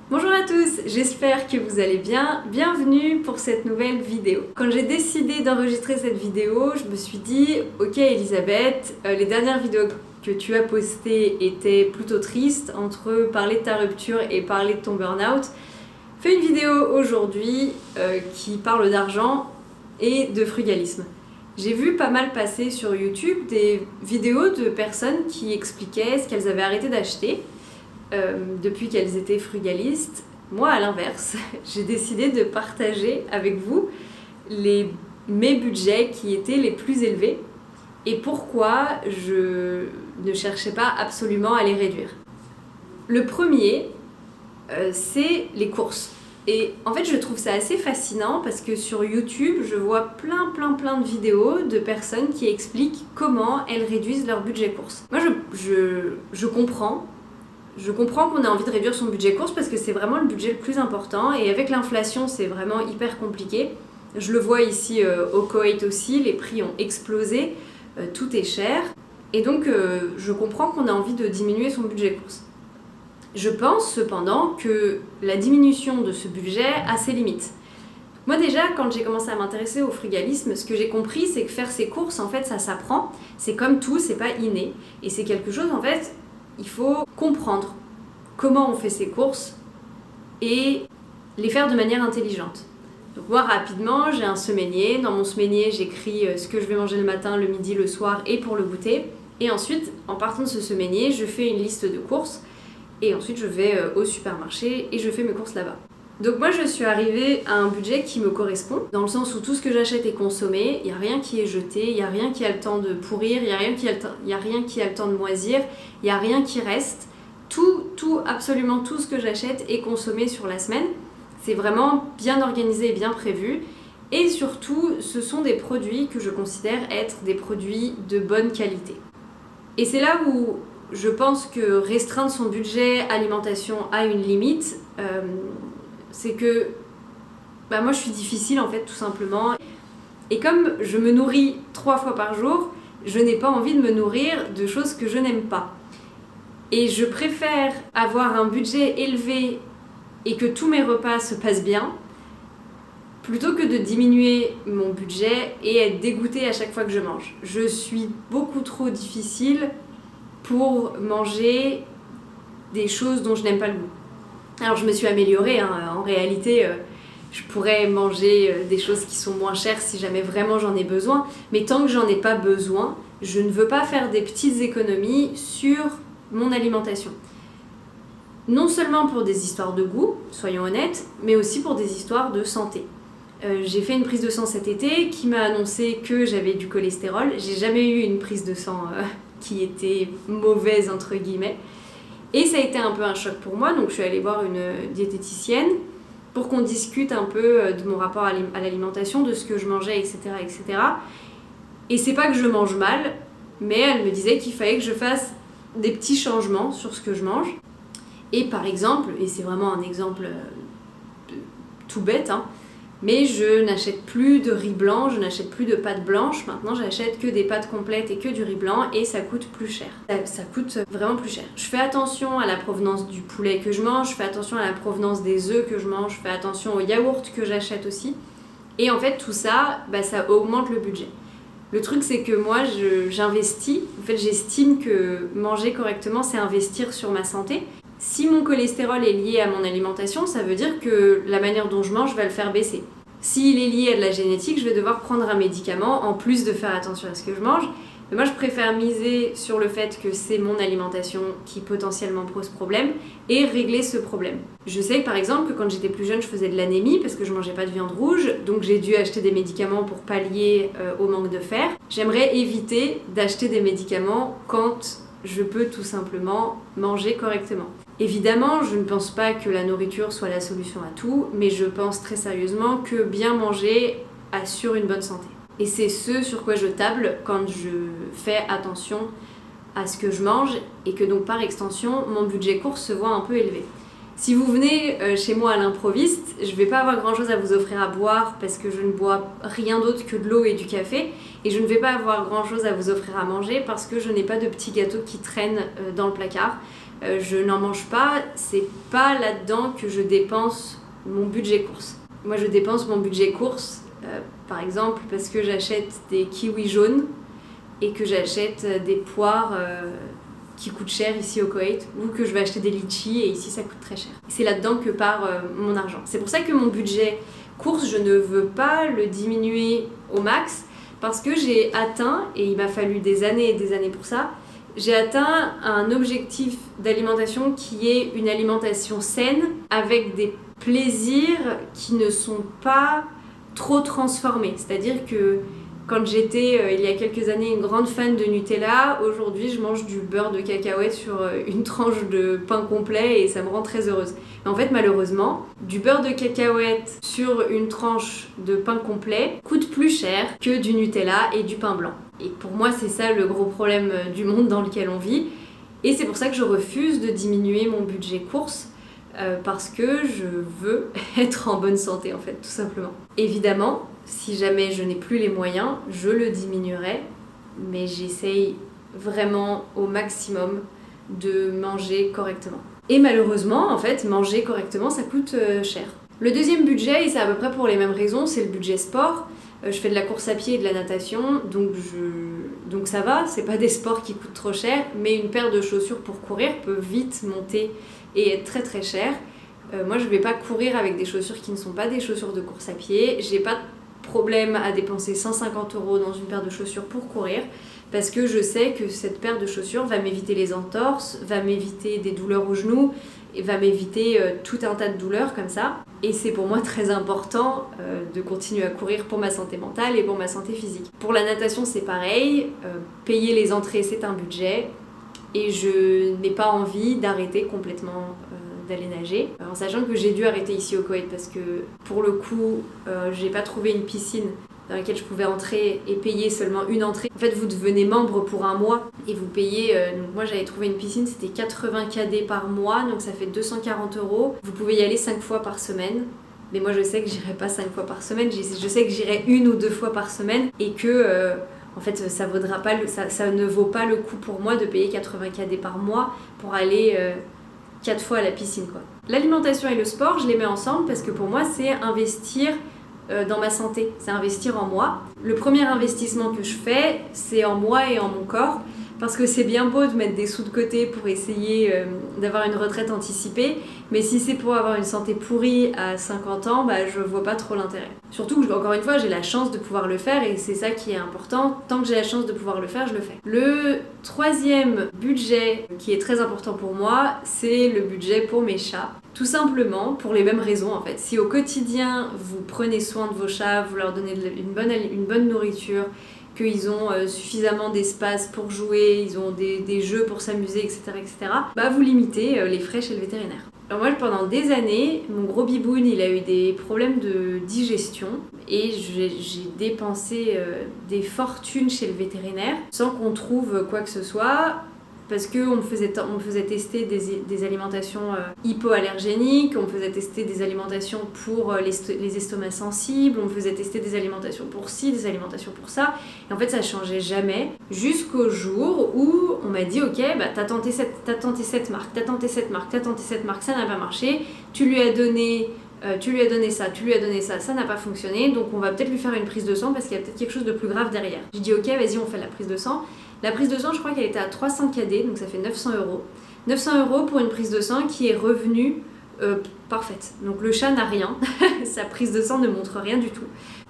Bonjour à tous, j'espère que vous allez bien. Bienvenue pour cette nouvelle vidéo. Quand j'ai décidé d'enregistrer cette vidéo, je me suis dit ok Elisabeth, les dernières vidéos que tu as postées étaient plutôt tristes, entre parler de ta rupture et parler de ton burn-out. Fais une vidéo aujourd'hui qui parle d'argent et de frugalisme. J'ai vu pas mal passer sur YouTube des vidéos de personnes qui expliquaient ce qu'elles avaient arrêté d'acheter depuis qu'elles étaient frugalistes. Moi, à l'inverse, j'ai décidé de partager avec vous mes budgets qui étaient les plus élevés et pourquoi je ne cherchais pas absolument à les réduire. Le premier, c'est les courses. Et en fait, je trouve ça assez fascinant parce que sur YouTube, je vois plein de vidéos de personnes qui expliquent comment elles réduisent leur budget courses. Moi, je comprends. Je comprends qu'on ait envie de réduire son budget courses parce que c'est vraiment le budget le plus important et avec l'inflation c'est vraiment hyper compliqué. Je le vois ici au Koweït aussi, les prix ont explosé, tout est cher et donc je comprends qu'on a envie de diminuer son budget courses. Je pense cependant que la diminution de ce budget a ses limites. Moi déjà, quand j'ai commencé à m'intéresser au frugalisme, ce que j'ai compris c'est que faire ses courses en fait ça s'apprend, c'est comme tout, c'est pas inné et c'est quelque chose en fait. Il faut comprendre comment on fait ses courses et les faire de manière intelligente. Donc moi rapidement, j'ai un semainier. Dans mon semainier, j'écris ce que je vais manger le matin, le midi, le soir et pour le goûter. Et ensuite, en partant de ce semainier, je fais une liste de courses. Et ensuite, je vais au supermarché et je fais mes courses là-bas. Donc moi, je suis arrivée à un budget qui me correspond, dans le sens où tout ce que j'achète est consommé, il n'y a rien qui est jeté, il n'y a rien qui a le temps de pourrir, il n'y a rien qui a le temps de moisir, il n'y a rien qui reste. Absolument tout ce que j'achète est consommé sur la semaine. C'est vraiment bien organisé et bien prévu. Et surtout, ce sont des produits que je considère être des produits de bonne qualité. Et c'est là où je pense que restreindre son budget alimentation a une limite. C'est que moi je suis difficile en fait tout simplement et comme je me nourris 3 fois par jour, je n'ai pas envie de me nourrir de choses que je n'aime pas et je préfère avoir un budget élevé et que tous mes repas se passent bien plutôt que de diminuer mon budget et être dégoûtée à chaque fois que je mange. Je suis beaucoup trop difficile pour manger des choses dont je n'aime pas le goût. Alors je me suis améliorée, en réalité je pourrais manger des choses qui sont moins chères si jamais vraiment j'en ai besoin, mais tant que j'en ai pas besoin, je ne veux pas faire des petites économies sur mon alimentation. Non seulement pour des histoires de goût, soyons honnêtes, mais aussi pour des histoires de santé. J'ai fait une prise de sang cet été qui m'a annoncé que j'avais du cholestérol. J'ai jamais eu une prise de sang qui était mauvaise entre guillemets. Et ça a été un peu un choc pour moi, donc je suis allée voir une diététicienne pour qu'on discute un peu de mon rapport à l'alimentation, de ce que je mangeais, etc. Et c'est pas que je mange mal, mais elle me disait qu'il fallait que je fasse des petits changements sur ce que je mange. Et par exemple, et c'est vraiment un exemple tout bête, mais je n'achète plus de riz blanc, je n'achète plus de pâtes blanches, maintenant j'achète que des pâtes complètes et que du riz blanc et ça coûte plus cher. Ça coûte vraiment plus cher. Je fais attention à la provenance du poulet que je mange, je fais attention à la provenance des œufs que je mange, je fais attention aux yaourts que j'achète aussi. Et en fait tout ça, ça augmente le budget. Le truc c'est que moi j'investis, en fait j'estime que manger correctement c'est investir sur ma santé. Si mon cholestérol est lié à mon alimentation, ça veut dire que la manière dont je mange va le faire baisser. S'il est lié à de la génétique, je vais devoir prendre un médicament en plus de faire attention à ce que je mange. Mais moi, je préfère miser sur le fait que c'est mon alimentation qui potentiellement pose problème et régler ce problème. Je sais que par exemple, que quand j'étais plus jeune, je faisais de l'anémie parce que je mangeais pas de viande rouge, donc j'ai dû acheter des médicaments pour pallier au manque de fer. J'aimerais éviter d'acheter des médicaments quand je peux tout simplement manger correctement. Évidemment, je ne pense pas que la nourriture soit la solution à tout, mais je pense très sérieusement que bien manger assure une bonne santé. Et c'est ce sur quoi je table quand je fais attention à ce que je mange et que donc par extension, mon budget course se voit un peu élevé. Si vous venez chez moi à l'improviste, je vais pas avoir grand chose à vous offrir à boire parce que je ne bois rien d'autre que de l'eau et du café, et je ne vais pas avoir grand chose à vous offrir à manger parce que je n'ai pas de petits gâteaux qui traînent dans le placard. Je n'en mange pas, c'est pas là-dedans que je dépense mon budget course. Moi je dépense mon budget course par exemple parce que j'achète des kiwis jaunes et que j'achète des poires qui coûtent cher ici au Koweït, ou que je vais acheter des litchis et ici ça coûte très cher. C'est là-dedans que part mon argent. C'est pour ça que mon budget course, je ne veux pas le diminuer au max parce que j'ai atteint, et il m'a fallu des années et des années pour ça, j'ai atteint un objectif d'alimentation qui est une alimentation saine avec des plaisirs qui ne sont pas trop transformés. C'est-à-dire que quand j'étais, il y a quelques années, une grande fan de Nutella, aujourd'hui je mange du beurre de cacahuète sur une tranche de pain complet et ça me rend très heureuse. Mais en fait, malheureusement, du beurre de cacahuète sur une tranche de pain complet coûte plus cher que du Nutella et du pain blanc. Et pour moi, c'est ça le gros problème du monde dans lequel on vit. Et c'est pour ça que je refuse de diminuer mon budget course. Parce que je veux être en bonne santé en fait, tout simplement. Évidemment, si jamais je n'ai plus les moyens, je le diminuerai, mais j'essaye vraiment au maximum de manger correctement. Et malheureusement, en fait, manger correctement, ça coûte cher. Le deuxième budget, et c'est à peu près pour les mêmes raisons, c'est le budget sport. Je fais de la course à pied et de la natation, donc ça va, c'est pas des sports qui coûtent trop cher, mais une paire de chaussures pour courir peut vite monter et être très très cher. Moi je vais pas courir avec des chaussures qui ne sont pas des chaussures de course à pied, j'ai pas de problème à dépenser 150 € dans une paire de chaussures pour courir, parce que je sais que cette paire de chaussures va m'éviter les entorses, va m'éviter des douleurs aux genoux, et va m'éviter tout un tas de douleurs comme ça. Et c'est pour moi très important de continuer à courir pour ma santé mentale et pour ma santé physique. Pour la natation c'est pareil, payer les entrées c'est un budget, et je n'ai pas envie d'arrêter complètement d'aller nager, en sachant que j'ai dû arrêter ici au Koweït parce que pour le coup j'ai pas trouvé une piscine dans laquelle je pouvais entrer et payer seulement une entrée. En fait, vous devenez membre pour un mois et vous payez, donc moi j'avais trouvé une piscine, c'était 80 KD par mois, donc ça fait 240 €. Vous pouvez y aller 5 fois par semaine, mais moi je sais que j'irai pas 5 fois par semaine, je sais que j'irai 1 ou 2 fois par semaine, et que en fait ça ne vaut pas le coup pour moi de payer 80 KD par mois pour aller 4 fois à la piscine, quoi. L'alimentation et le sport, je les mets ensemble parce que pour moi c'est investir dans ma santé, c'est investir en moi. Le premier investissement que je fais, c'est en moi et en mon corps, parce que c'est bien beau de mettre des sous de côté pour essayer d'avoir une retraite anticipée, mais si c'est pour avoir une santé pourrie à 50 ans, je vois pas trop l'intérêt. Surtout que, encore une fois, j'ai la chance de pouvoir le faire et c'est ça qui est important. Tant que j'ai la chance de pouvoir le faire, je le fais. Le troisième budget qui est très important pour moi, c'est le budget pour mes chats. Tout simplement pour les mêmes raisons en fait. Si au quotidien vous prenez soin de vos chats, vous leur donnez une bonne nourriture, qu'ils ont suffisamment d'espace pour jouer, ils ont des jeux pour s'amuser, etc., vous limitez les frais chez le vétérinaire. Alors moi, pendant des années, mon gros biboun, il a eu des problèmes de digestion et j'ai dépensé des fortunes chez le vétérinaire sans qu'on trouve quoi que ce soit. Parce qu'on me faisait tester des alimentations hypoallergéniques, on me faisait tester des alimentations pour les estomacs sensibles, on me faisait tester des alimentations pour ci, des alimentations pour ça. Et en fait, ça changeait jamais, jusqu'au jour où on m'a dit « Ok, t'as tenté cette marque, t'as tenté cette marque, ça n'a pas marché, tu lui as donné ça, ça n'a pas fonctionné, donc on va peut-être lui faire une prise de sang parce qu'il y a peut-être quelque chose de plus grave derrière. » J'ai dit « Ok, vas-y, on fait la prise de sang. » La prise de sang, je crois qu'elle était à 300 KD, donc ça fait 900 €. 900 € pour une prise de sang qui est revenue parfaite. Donc le chat n'a rien, sa prise de sang ne montre rien du tout.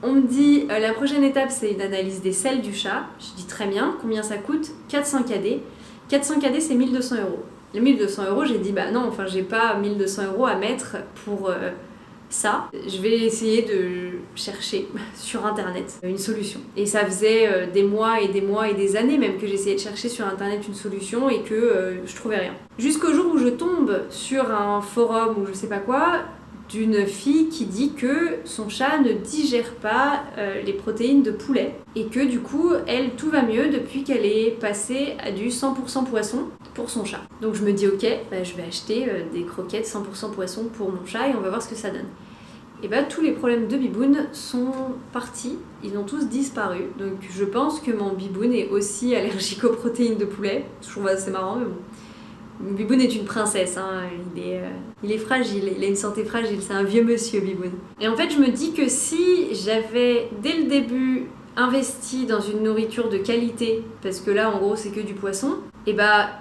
On me dit, la prochaine étape, c'est une analyse des selles du chat. Je dis très bien, combien ça coûte? 400 KD. 400 KD, c'est 1200 €. Les 1200 €, j'ai dit, non, enfin, j'ai pas 1200 € à mettre pour ça. Je vais essayer de chercher sur internet une solution. Et ça faisait des mois et des mois et des années même que j'essayais de chercher sur internet une solution et que je trouvais rien. Jusqu'au jour où je tombe sur un forum ou je sais pas quoi, d'une fille qui dit que son chat ne digère pas les protéines de poulet et que du coup, elle, tout va mieux depuis qu'elle est passée à du 100% poisson pour son chat. Donc je me dis ok, je vais acheter des croquettes 100% poisson pour mon chat et on va voir ce que ça donne. Et tous les problèmes de Biboun sont partis, ils ont tous disparu. Donc je pense que mon Biboun est aussi allergique aux protéines de poulet. Je trouve assez marrant, mais bon. Biboun est une princesse, hein. Il est fragile, il a une santé fragile, c'est un vieux monsieur Biboun. Et en fait je me dis que si j'avais dès le début investi dans une nourriture de qualité, parce que là en gros c'est que du poisson, et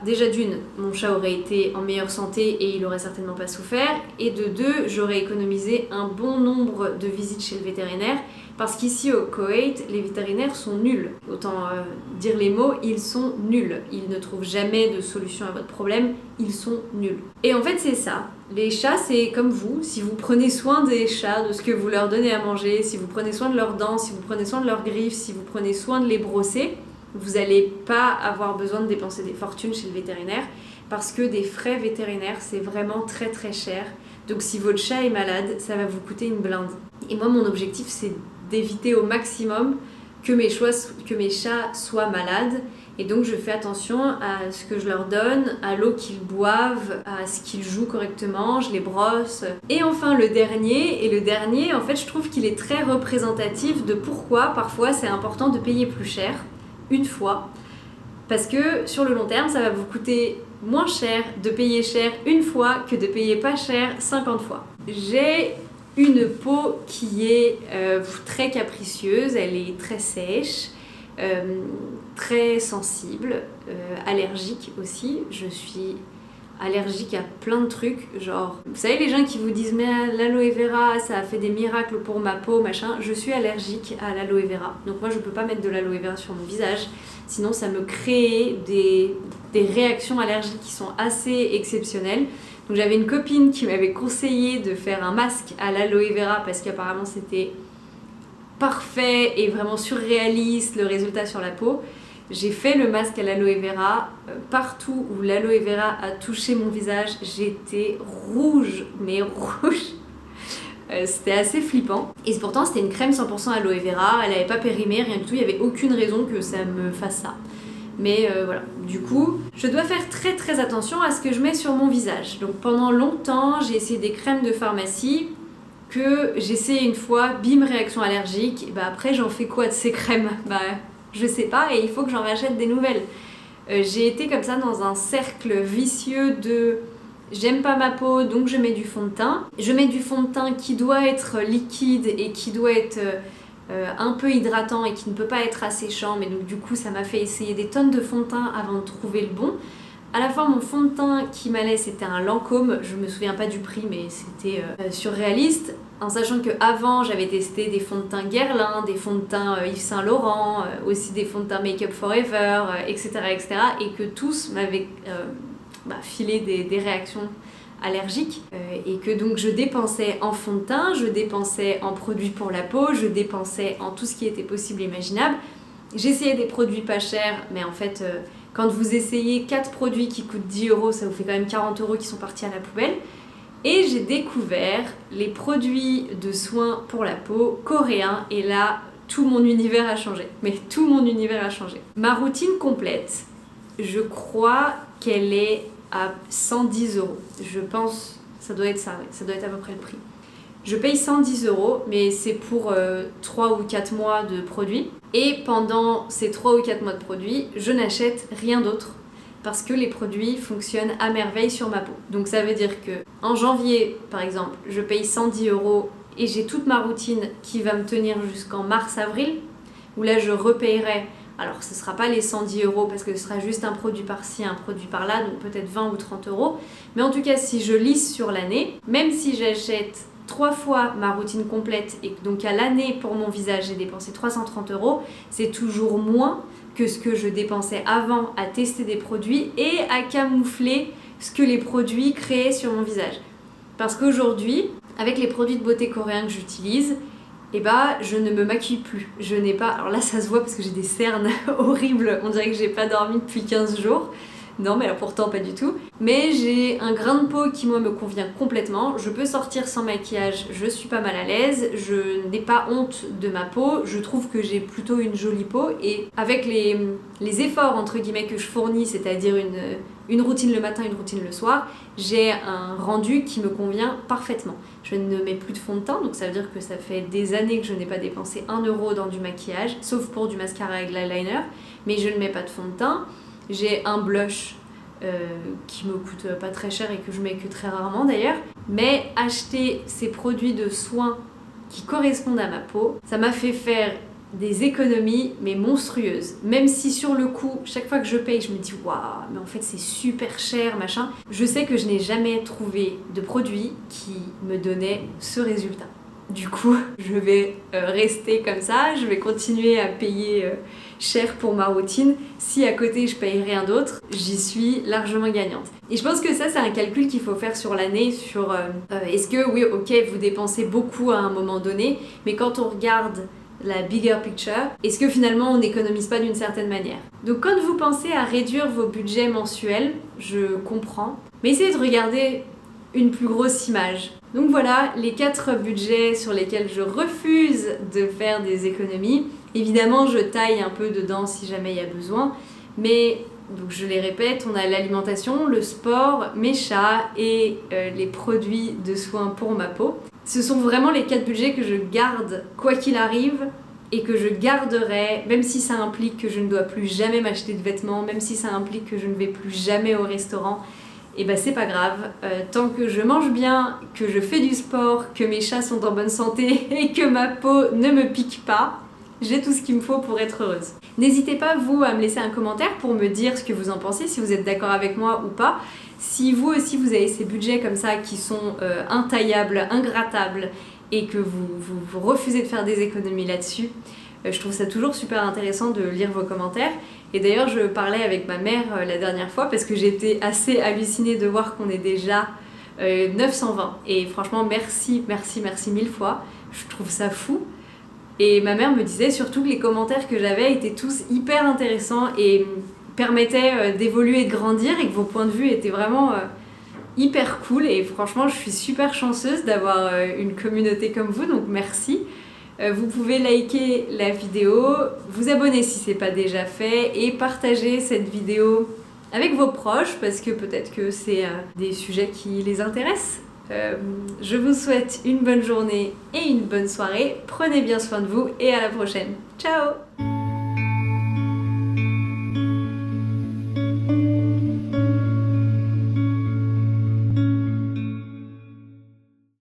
déjà d'une, mon chat aurait été en meilleure santé et il aurait certainement pas souffert, et de deux, j'aurais économisé un bon nombre de visites chez le vétérinaire, parce qu'ici au Koweït, les vétérinaires sont nuls. Autant dire les mots, ils sont nuls. Ils ne trouvent jamais de solution à votre problème, ils sont nuls. Et en fait c'est ça, les chats c'est comme vous, si vous prenez soin des chats, de ce que vous leur donnez à manger, si vous prenez soin de leurs dents, si vous prenez soin de leurs griffes, si vous prenez soin de les brosser, vous n'allez pas avoir besoin de dépenser des fortunes chez le vétérinaire parce que des frais vétérinaires c'est vraiment très très cher. Donc si votre chat est malade, ça va vous coûter une blinde. Et moi mon objectif c'est d'éviter au maximum que mes chats soient malades. Et donc je fais attention à ce que je leur donne, à l'eau qu'ils boivent, à ce qu'ils jouent correctement, je les brosse. Et enfin le dernier en fait je trouve qu'il est très représentatif de pourquoi parfois c'est important de payer plus cher une fois, parce que sur le long terme ça va vous coûter moins cher de payer cher une fois que de payer pas cher 50 fois. J'ai une peau qui est très capricieuse, elle est très sèche, très sensible, allergique aussi. Je suis allergique à plein de trucs, genre, vous savez les gens qui vous disent mais l'aloe vera ça a fait des miracles pour ma peau, machin, je suis allergique à l'aloe vera. Donc moi je peux pas mettre de l'aloe vera sur mon visage, sinon ça me crée des réactions allergiques qui sont assez exceptionnelles. Donc j'avais une copine qui m'avait conseillé de faire un masque à l'aloe vera parce qu'apparemment c'était parfait et vraiment surréaliste le résultat sur la peau. J'ai fait le masque à l'aloe vera, partout où l'aloe vera a touché mon visage, j'étais rouge, mais rouge. C'était assez flippant. Et pourtant c'était une crème 100% aloe vera, elle n'avait pas périmé, rien du tout, il n'y avait aucune raison que ça me fasse ça. Mais voilà, du coup, je dois faire très très attention à ce que je mets sur mon visage. Donc pendant longtemps, j'ai essayé des crèmes de pharmacie que j'ai essayé une fois, bim, réaction allergique, et après j'en fais quoi de ces crèmes ? Je sais pas et il faut que j'en rachète des nouvelles. J'ai été comme ça dans un cercle vicieux de j'aime pas ma peau donc je mets du fond de teint. Je mets du fond de teint qui doit être liquide et qui doit être un peu hydratant et qui ne peut pas être asséchant, mais donc du coup ça m'a fait essayer des tonnes de fond de teint avant de trouver le bon. À la fin, mon fond de teint qui m'allait, c'était un Lancôme. Je me souviens pas du prix, mais c'était surréaliste. En sachant qu'avant, j'avais testé des fonds de teint Guerlain, des fonds de teint Yves Saint Laurent, aussi des fonds de teint Make Up Forever, etc., etc. Et que tous m'avaient filé des réactions allergiques. Et que donc je dépensais en fond de teint, je dépensais en produits pour la peau, je dépensais en tout ce qui était possible et imaginable. J'essayais des produits pas chers, mais en fait... quand vous essayez 4 produits qui coûtent 10 €, ça vous fait quand même 40 € qui sont partis à la poubelle. Et j'ai découvert les produits de soins pour la peau coréens. Et là, tout mon univers a changé. Mais tout mon univers a changé. Ma routine complète, je crois qu'elle est à 110 €. Je pense, ça doit être ça, ouais. Ça doit être à peu près le prix. Je paye 110 €, mais c'est pour 3 ou 4 mois de produits. Et pendant ces 3 ou 4 mois de produits, je n'achète rien d'autre parce que les produits fonctionnent à merveille sur ma peau. Donc ça veut dire que en janvier, par exemple, je paye 110 € et j'ai toute ma routine qui va me tenir jusqu'en mars-avril, où là je repayerai. Alors ce ne sera pas les 110 € parce que ce sera juste un produit par-ci, un produit par-là, donc peut-être 20 ou 30 €. Mais en tout cas, si je lisse sur l'année, même si j'achète 3 fois ma routine complète et donc à l'année pour mon visage j'ai dépensé 330 €, c'est toujours moins que ce que je dépensais avant à tester des produits et à camoufler ce que les produits créaient sur mon visage. Parce qu'aujourd'hui, avec les produits de beauté coréens que j'utilise, je ne me maquille plus. Je n'ai pas... Alors là ça se voit parce que j'ai des cernes horribles, on dirait que j'ai pas dormi depuis 15 jours. Non, mais alors pourtant pas du tout. Mais j'ai un grain de peau qui moi me convient complètement. Je peux sortir sans maquillage, je suis pas mal à l'aise, je n'ai pas honte de ma peau, je trouve que j'ai plutôt une jolie peau et avec les efforts entre guillemets que je fournis, c'est-à-dire une routine le matin, une routine le soir, j'ai un rendu qui me convient parfaitement. Je ne mets plus de fond de teint, donc ça veut dire que ça fait des années que je n'ai pas dépensé 1 € dans du maquillage, sauf pour du mascara et de l'eyeliner, mais je ne mets pas de fond de teint. J'ai un blush qui me coûte pas très cher et que je mets que très rarement d'ailleurs, mais acheter ces produits de soins qui correspondent à ma peau, ça m'a fait faire des économies mais monstrueuses. Même si sur le coup, chaque fois que je paye, je me dis waouh, mais en fait c'est super cher, machin. Je sais que je n'ai jamais trouvé de produit qui me donnait ce résultat. Du coup, je vais rester comme ça, je vais continuer à payer cher pour ma routine. Si à côté je paye rien d'autre, j'y suis largement gagnante. Et je pense que ça, c'est un calcul qu'il faut faire sur l'année, sur est-ce que, oui, ok, vous dépensez beaucoup à un moment donné, mais quand on regarde la bigger picture, est-ce que finalement on n'économise pas d'une certaine manière? Donc quand vous pensez à réduire vos budgets mensuels, je comprends, mais essayez de regarder une plus grosse image. Donc voilà les 4 budgets sur lesquels je refuse de faire des économies. Évidemment, je taille un peu dedans si jamais il y a besoin, mais donc je les répète, on a l'alimentation, le sport, mes chats et les produits de soins pour ma peau. Ce sont vraiment les 4 budgets que je garde quoi qu'il arrive et que je garderai, même si ça implique que je ne dois plus jamais m'acheter de vêtements, même si ça implique que je ne vais plus jamais au restaurant. Et bah c'est pas grave, tant que je mange bien, que je fais du sport, que mes chats sont en bonne santé et que ma peau ne me pique pas, j'ai tout ce qu'il me faut pour être heureuse. N'hésitez pas vous à me laisser un commentaire pour me dire ce que vous en pensez, si vous êtes d'accord avec moi ou pas. Si vous aussi vous avez ces budgets comme ça qui sont intaillables, ingrattables et que vous refusez de faire des économies là-dessus, je trouve ça toujours super intéressant de lire vos commentaires. Et d'ailleurs, je parlais avec ma mère la dernière fois parce que j'étais assez hallucinée de voir qu'on est déjà 920. Et franchement, merci mille fois. Je trouve ça fou. Et ma mère me disait surtout que les commentaires que j'avais étaient tous hyper intéressants et permettaient d'évoluer et de grandir et que vos points de vue étaient vraiment hyper cool. Et franchement, je suis super chanceuse d'avoir une communauté comme vous, donc merci. Vous pouvez liker la vidéo, vous abonner si ce n'est pas déjà fait et partager cette vidéo avec vos proches parce que peut-être que c'est des sujets qui les intéressent. Je vous souhaite une bonne journée et une bonne soirée. Prenez bien soin de vous et à la prochaine. Ciao!